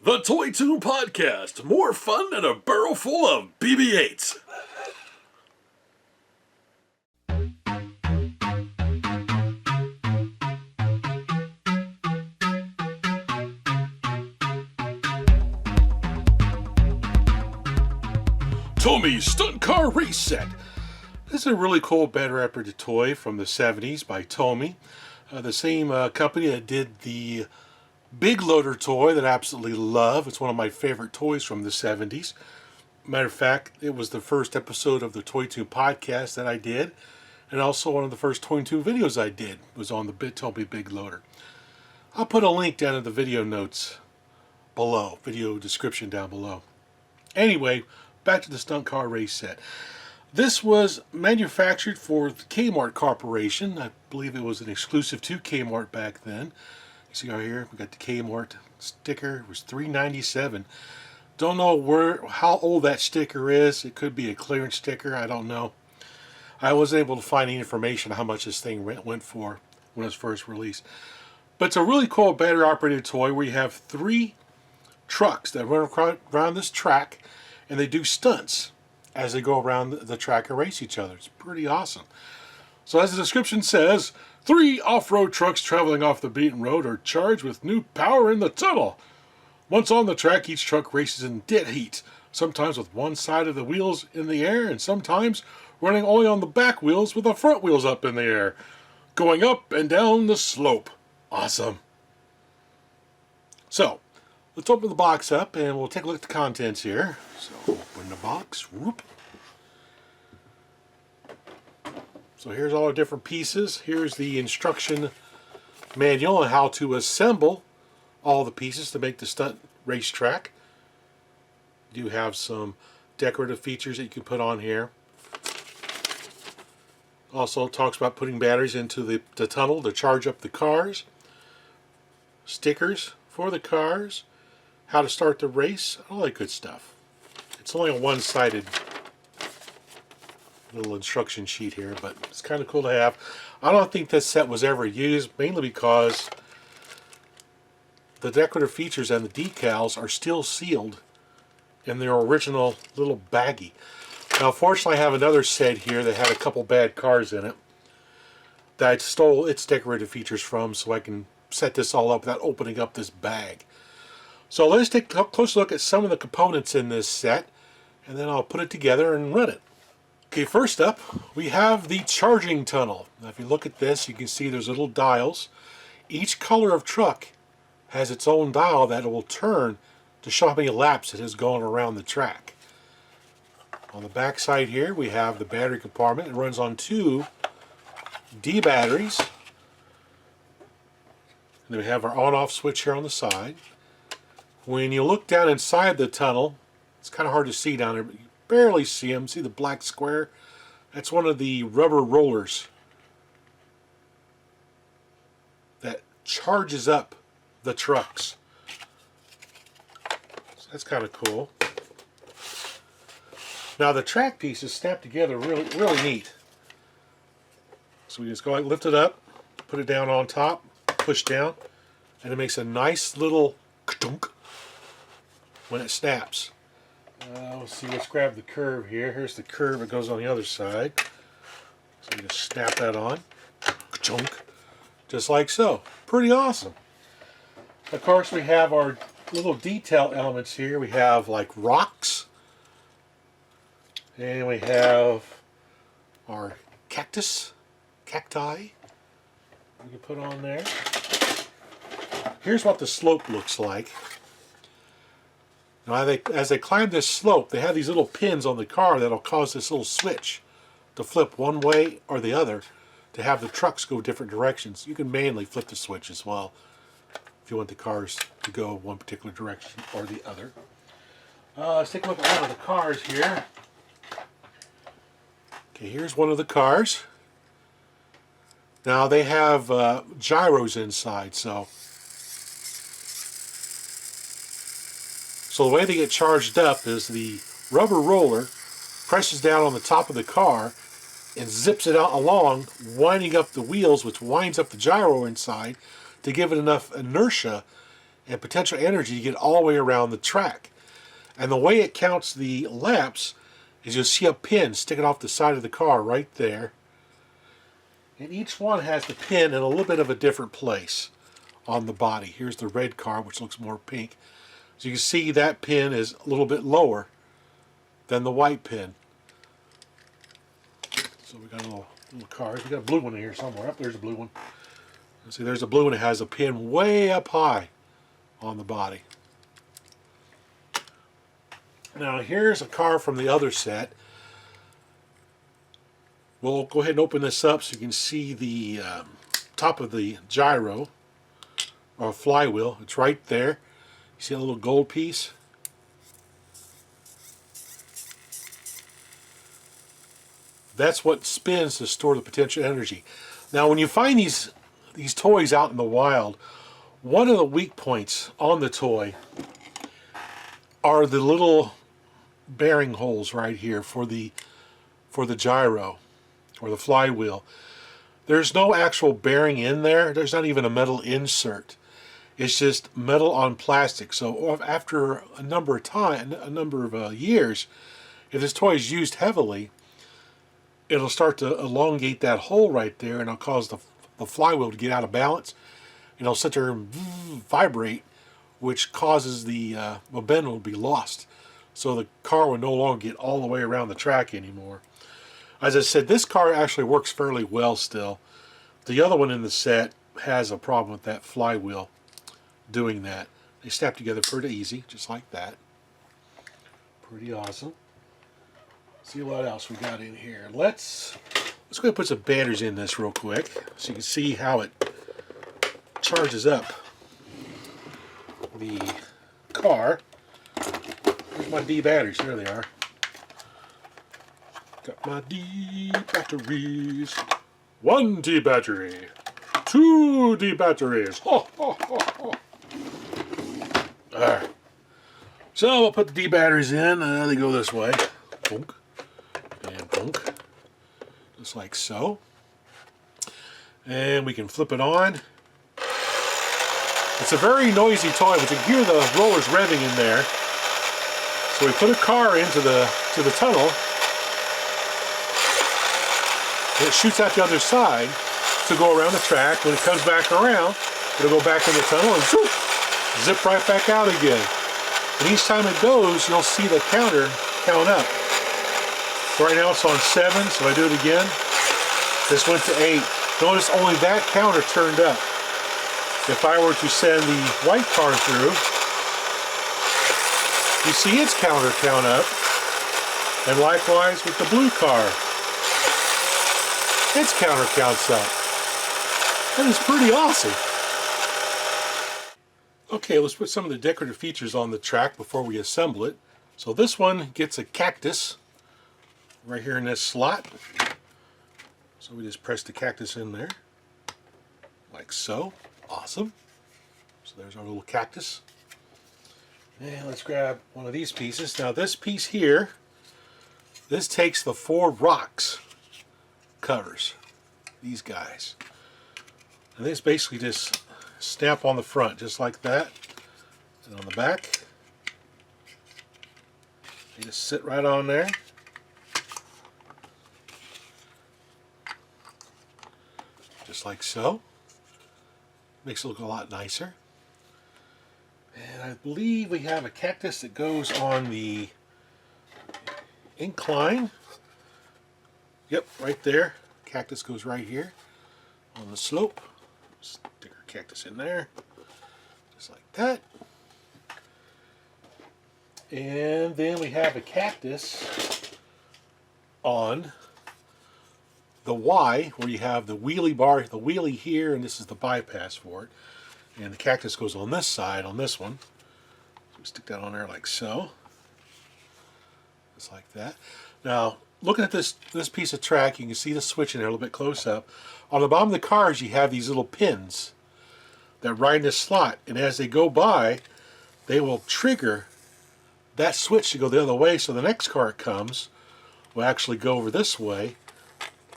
The Toy Tune Podcast. More fun than a barrel full of BB-8s. Tomy Stunt Car Race Set. This is a really cool battery operated toy from the 70s by Tomy. The same company that did the Big Loader toy that I absolutely love. It's one of my favorite toys from the 70s. Matter of fact, it was the first episode of the Toy Tune podcast that I did, and also one of the first Toy Tune videos I did was on the Tomy Big Loader. I'll put a link down in the video notes below, video description down below. Anyway, back to the Stunt Car Race Set. This was manufactured for the Kmart Corporation. I believe it was an exclusive to Kmart back then. You see right here, we got the Kmart sticker. It was $3.97. Don't know how old that sticker is. It could be a clearance sticker. I don't know. I wasn't able to find any information on how much this thing went for when it was first released. But it's a really cool battery-operated toy where you have 3 trucks that run around this track, and they do stunts as they go around the track and race each other. It's pretty awesome. So as the description says, 3 off-road trucks traveling off the beaten road are charged with new power in the tunnel. Once on the track, each truck races in dead heat, sometimes with one side of the wheels in the air and sometimes running only on the back wheels with the front wheels up in the air, going up and down the slope. Awesome. So, let's open the box up and we'll take a look at the contents here. So, open the box. Whoop. So here's all the different pieces. Here's the instruction manual on how to assemble all the pieces to make the stunt racetrack. You do have some decorative features that you can put on here. Also talks about putting batteries into the tunnel to charge up the cars. Stickers for the cars. How to start the race. All that good stuff. It's only a one-sided little instruction sheet here, but it's kind of cool to have. I don't think this set was ever used, mainly because the decorative features and the decals are still sealed in their original little baggie. Now fortunately I have another set here that had a couple bad cars in it that I stole its decorative features from, so I can set this all up without opening up this bag. So let's take a close look at some of the components in this set, and then I'll put it together and run it. Okay, first up, we have the charging tunnel. Now, if you look at this, you can see there's little dials. Each color of truck has its own dial that it will turn to show how many laps it has gone around the track. On the back side here, we have the battery compartment. It runs on 2 D batteries. And then we have our on-off switch here on the side. When you look down inside the tunnel, it's kind of hard to see down there, but you barely see them. See the black square? That's one of the rubber rollers that charges up the trucks. So that's kind of cool. Now the track piece is snapped together really neat. So we just go like lift it up, put it down on top, push down, and it makes a nice little ka-dunk when it snaps. Let's see, let's grab the curve here. Here's the curve that goes on the other side. So you just snap that on. Chunk. Just like so. Pretty awesome. Of course, we have our little detail elements here. We have like rocks. And we have our cacti we can put on there. Here's what the slope looks like. Now, as they climb this slope, they have these little pins on the car that'll cause this little switch to flip one way or the other to have the trucks go different directions. You can manually flip the switch as well if you want the cars to go one particular direction or the other. Let's take a look at one of the cars here. Okay, here's one of the cars. Now they have gyros inside, so the way they get charged up is the rubber roller presses down on the top of the car and zips it out along, winding up the wheels, which winds up the gyro inside to give it enough inertia and potential energy to get all the way around the track. And the way it counts the laps is you'll see a pin sticking off the side of the car right there. And each one has the pin in a little bit of a different place on the body. Here's the red car, which looks more pink. So you can see that pin is a little bit lower than the white pin. So we got little cars. We got a blue one in here somewhere. Up there's a blue one. See, there's a blue one that has a pin way up high on the body. Now here's a car from the other set. We'll go ahead and open this up so you can see the top of the gyro or flywheel. It's right there. You see a little gold piece? That's what spins to store the potential energy. Now when you find these toys out in the wild, one of the weak points on the toy are the little bearing holes right here for the gyro or the flywheel. There's no actual bearing in there. There's not even a metal insert. It's just metal on plastic. So after a number of years, if this toy is used heavily, it'll start to elongate that hole right there, and it'll cause the flywheel to get out of balance. And it'll sit there and vibrate, which causes the momentum to be lost. So the car will no longer get all the way around the track anymore. As I said, this car actually works fairly well still. The other one in the set has a problem with that flywheel doing that. They snap together pretty easy, just like that. Pretty awesome. See what else we got in here. Let's go ahead and put some batteries in this real quick so you can see how it charges up the car. Here's my D batteries. There they are. Got my D batteries. 1 D battery. 2 D batteries. Ho, ho, ho, ho. Alright. So we'll put the D batteries in. They go this way. Boom. And boom. Just like so. And we can flip it on. It's a very noisy toy, but you can hear the rollers revving in there. So we put a car into the tunnel. And it shoots out the other side to go around the track. When it comes back around, it'll go back in the tunnel and zoop, zip right back out again. And each time it goes, you'll see the counter count up. So right now it's on 7, so if I do it again, this went to 8. Notice only that counter turned up. If I were to send the white car through, you see its counter count up. And likewise with the blue car, its counter counts up. That is pretty awesome. Okay, let's put some of the decorative features on the track before we assemble it. So this one gets a cactus right here in this slot. So we just press the cactus in there, like so. Awesome. So there's our little cactus. And let's grab one of these pieces. Now this piece here, this takes the 4 rocks covers, these guys. And this basically just snap on the front, just like that. And on the back, they just sit right on there. Just like so. Makes it look a lot nicer. And I believe we have a cactus that goes on the incline. Yep, right there. Cactus goes right here on the slope. Stick our cactus in there. Just like that. And then we have a cactus on the Y, where you have the wheelie bar, the wheelie here, and this is the bypass for it. And the cactus goes on this side, on this one. So we stick that on there like so. Just like that. Now, looking at this piece of track, you can see the switch in there a little bit close up. On the bottom of the cars, you have these little pins that ride in this slot. And as they go by, they will trigger that switch to go the other way. So the next car that comes will actually go over this way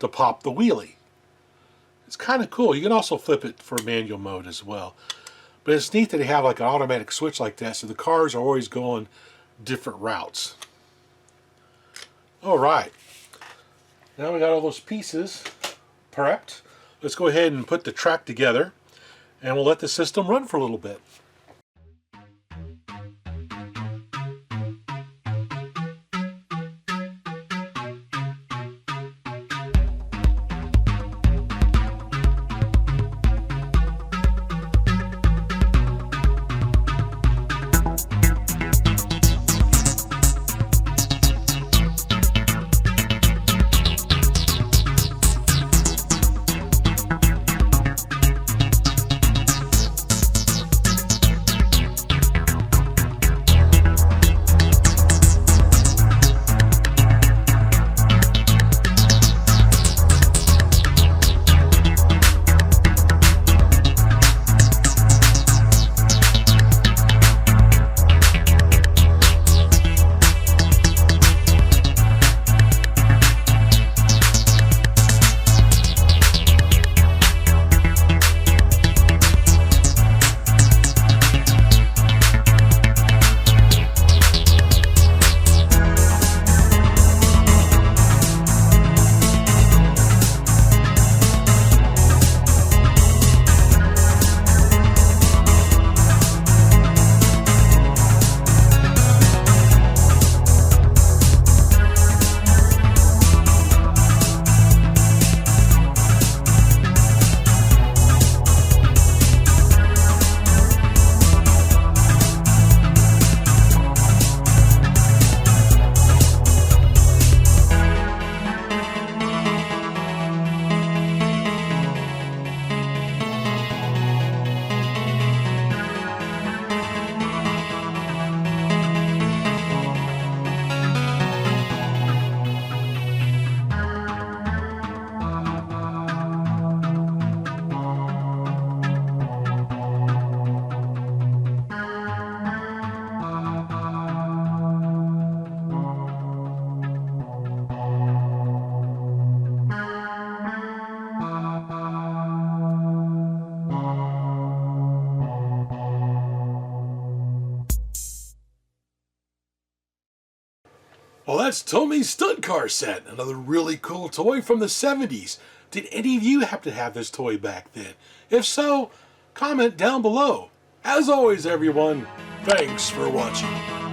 to pop the wheelie. It's kind of cool. You can also flip it for manual mode as well. But it's neat that they have like an automatic switch like that, so the cars are always going different routes. Alright, now we got all those pieces prepped. Let's go ahead and put the track together, and we'll let the system run for a little bit. Well, that's Tomy's Stunt Car set, another really cool toy from the 70s. Did any of you happen to have this toy back then? If so, comment down below. As always, everyone, thanks for watching.